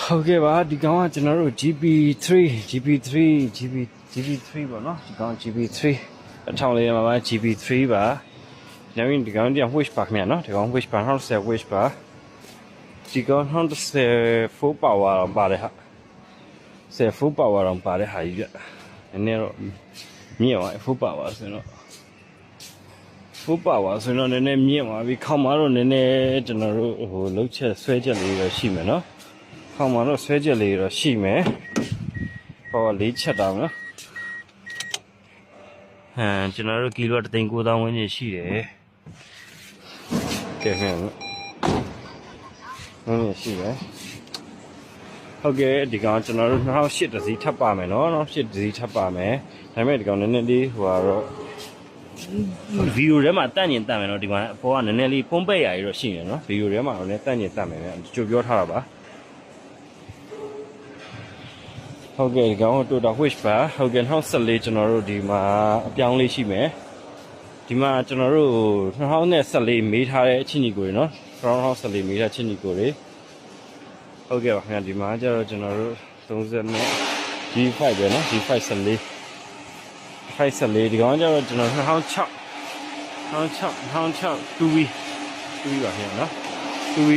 ဟုတ်ကဲ့ပါဒီကောင်ကကျွန်တော်တို့ GB3 ပေါ့နော်ဒီကောင် GB3 အထောင်လေးမှာပါ GB3 ပါညဝင်ဒီကောင်ပြန် wish ပါခင်ဗျာနော်ဒီကောင် wish ပါ110 wish ပါဒီကောင်110 full power တော့ပါတယ်ဟာ10 full power တော့ပါတယ်ဟာကြီးဗျနည်းနည်းတော့မြင့်ပါ full power ဆိုတော့ full power ဆိုတော့နည်းနည်းမြင့်ပါပြီခေါင်းမှာတော့နည်းနည်းကျွန်တော်တို့ဟိုလှုပ်ချက်ဆွဲချက်လေးတော့ရှိမယ်နော်ခေါင်းမှာတော့ဆွဲချက်လေးတော့ရှိမယ်ဟောလေးချက်တောင်နော်ကျွန်တော်တို့ကီလို3,900ဝန်းကျင်ရှိတယ်ကဲခင်ဗျရှိတယ်ဟုတ်ကဲ့ဒီကောင်ကျွန်တော်တို့2008တစီထပ်ပါမယ်နော်2008တစီထပ်ပါမယ်ဒါပေမဲ့ဒီကောင်နည်းနည်းလေးဟိုကတော့ဗီဒီယိုထဲမှာတန့်ကျင်တတ်မယ်နော်ဒီမှာအပေါ်ကနည်းနည်းလေးဖုံးပိတ်ရရတော့ရှိနေနော်ဗီဒီယိုထဲမှာလည်းတန့်ကျင်တတ်မယ်ဗျကြိုပြောထားတာပါဟုတ်ကဲ့ဒီကောင် Toyota Wish ပါဟုတ်ကဲ့2014ကျွန်တော်တို့ဒီမှာအပြောင်းလေးရှိမယ်ဒီမှာကျွန်တော်တို့2014မေးထားတဲ့အချင်းကြီးကိုနော်2014မေးထားချင်းကြီးကိုတွေဟုတ်ကဲ့ပါခင်ဗျဒီမှာကျတော့ကျွန်တော်တို့30နဲ့ G5 ပဲနော် G5 14ဒီကောင်ကျတော့ကျွန်တော်2006 2V ပါခင်ဗျနော် 2V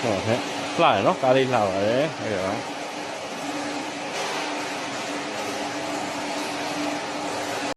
ဟုတ်ကဲ့လှရနော်ကားလေးလှပါတယ်ဟုတ်ကဲ့ပါ